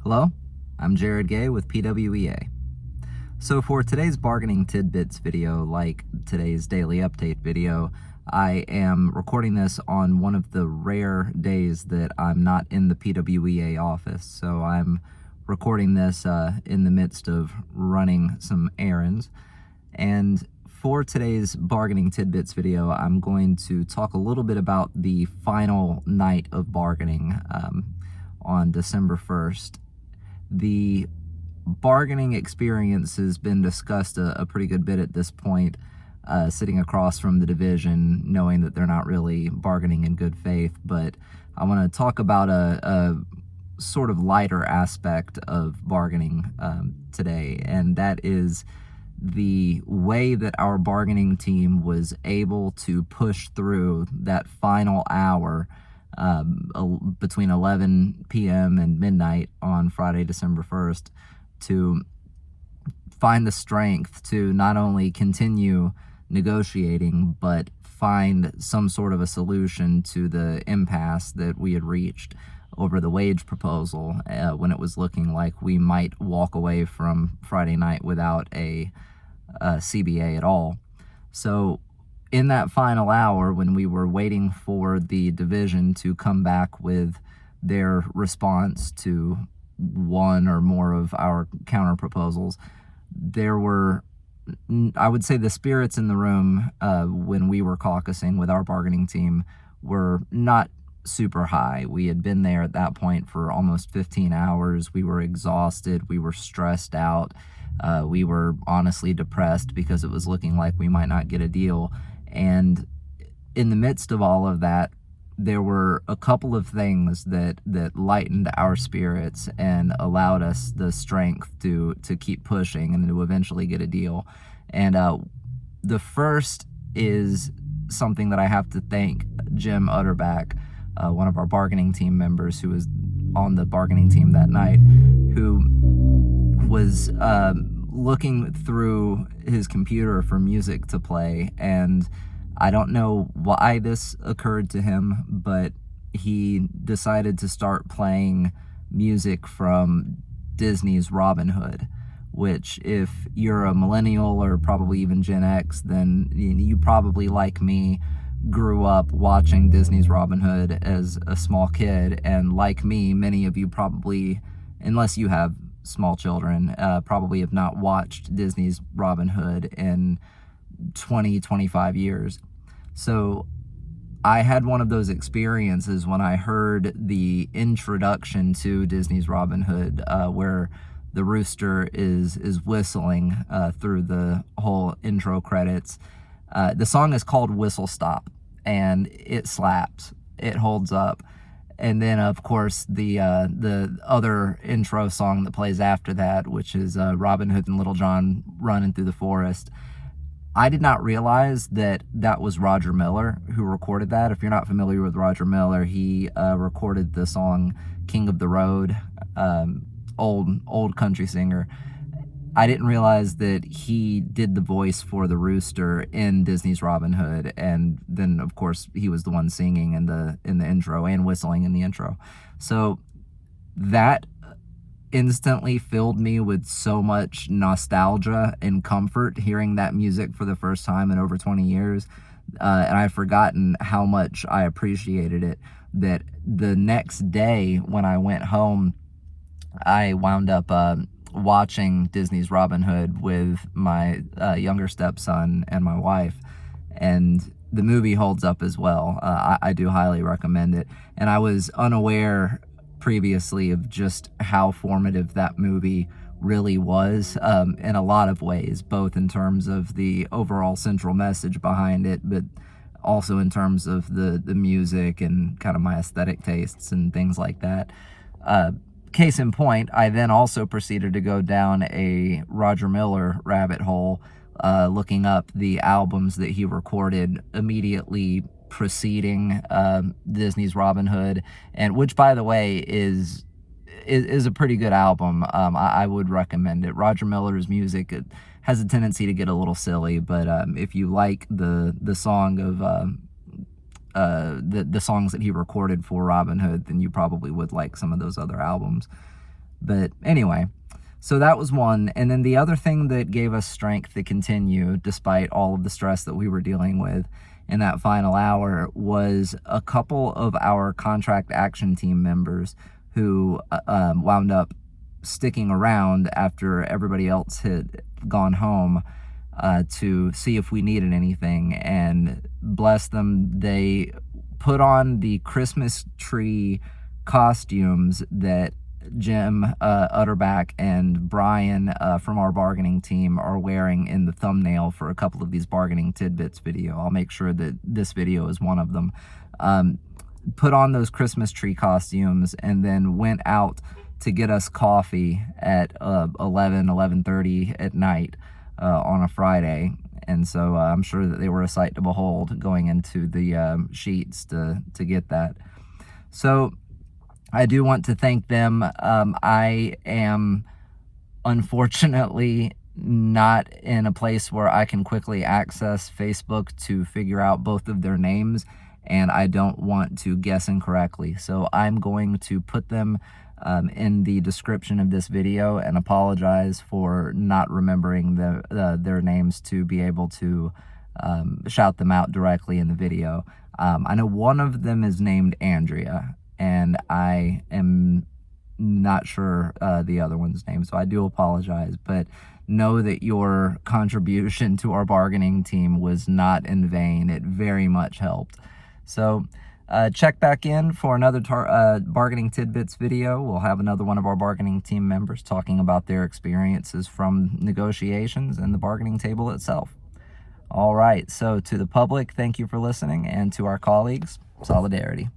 Hello, I'm Jerod with PWEA. So for today's Bargaining Tidbits video, like today's daily update video, I am recording this on one of the rare days that I'm not in the PWEA office. So I'm recording this in the midst of running some errands. And for today's Bargaining Tidbits video, I'm going to talk a little bit about the final night of bargaining on December 1st. The bargaining experience has been discussed a pretty good bit at this point, sitting across from the division, knowing that they're not really bargaining in good faith. But I want to talk about a sort of lighter aspect of bargaining today, and that is the way that our bargaining team was able to push through that final hour between 11 p.m. and midnight on Friday, December 1st, to find the strength to not only continue negotiating, but find some sort of a solution to the impasse that we had reached over the wage proposal when it was looking like we might walk away from Friday night without a CBA at all. So in that final hour, when we were waiting for the division to come back with their response to one or more of our counter proposals, there were, I would say, the spirits in the room when we were caucusing with our bargaining team were not super high. We had been there at that point for almost 15 hours. We were exhausted. We were stressed out. We were honestly depressed because it was looking like we might not get a deal. And in the midst of all of that, there were a couple of things that lightened our spirits and allowed us the strength to keep pushing and to eventually get a deal. And the first is something that I have to thank Jim Utterback, one of our bargaining team members who was on the bargaining team that night, who was looking through his computer for music to play. And I don't know why this occurred to him, but he decided to start playing music from Disney's Robin Hood, which, if you're a millennial or probably even Gen X, then you probably, like me, grew up watching Disney's Robin Hood as a small kid. And like me, many of you probably, unless you have small children, probably have not watched Disney's Robin Hood in 25 years. So I had one of those experiences when I heard the introduction to Disney's Robin Hood, where the rooster is whistling through the whole intro credits. The song is called Whistle Stop, and it slaps. It holds up. And then, of course, the other intro song that plays after that, which is Robin Hood and Little John running through the forest. I did not realize that was Roger Miller who recorded that. If you're not familiar with Roger Miller, he recorded the song King of the Road, old country singer. I didn't realize that he did the voice for the rooster in Disney's Robin Hood, and then of course he was the one singing in the intro and whistling in the intro. So that instantly filled me with so much nostalgia and comfort, hearing that music for the first time in over 20 years. And I'd forgotten how much I appreciated it, that the next day when I went home, I wound up watching Disney's Robin Hood with my younger stepson and my wife, and the movie holds up as well. I do highly recommend it, and I was unaware previously of just how formative that movie really was in a lot of ways, both in terms of the overall central message behind it, but also in terms of the music and kind of my aesthetic tastes and things like that. Case in point, I then also proceeded to go down a Roger Miller rabbit hole, looking up the albums that he recorded immediately preceding Disney's Robin Hood, and which, by the way, is a pretty good album. I would recommend it. Roger Miller's music, it has a tendency to get a little silly, but if you like the song of the songs that he recorded for Robin Hood, then you probably would like some of those other albums. But anyway, so that was one. And then the other thing that gave us strength to continue, despite all of the stress that we were dealing with in that final hour, was a couple of our contract action team members who wound up sticking around after everybody else had gone home to see if we needed anything. And bless them, they put on the Christmas tree costumes that Jim Utterback and Brian from our bargaining team are wearing in the thumbnail for a couple of these Bargaining Tidbits video. I'll make sure that this video is one of them. Put on those Christmas tree costumes and then went out to get us coffee at 11:30 at night on a Friday. And so I'm sure that they were a sight to behold going into the sheets to get that. So I do want to thank them. I am unfortunately not in a place where I can quickly access Facebook to figure out both of their names, and I don't want to guess incorrectly. So I'm going to put them in the description of this video and apologize for not remembering their names to be able to shout them out directly in the video. I know one of them is named Andrea, and I am not sure the other one's name, so I do apologize, but know that your contribution to our bargaining team was not in vain. It very much helped. So check back in for another Bargaining Tidbits video. We'll have another one of our bargaining team members talking about their experiences from negotiations and the bargaining table itself. All right, so to the public, thank you for listening, and to our colleagues, solidarity.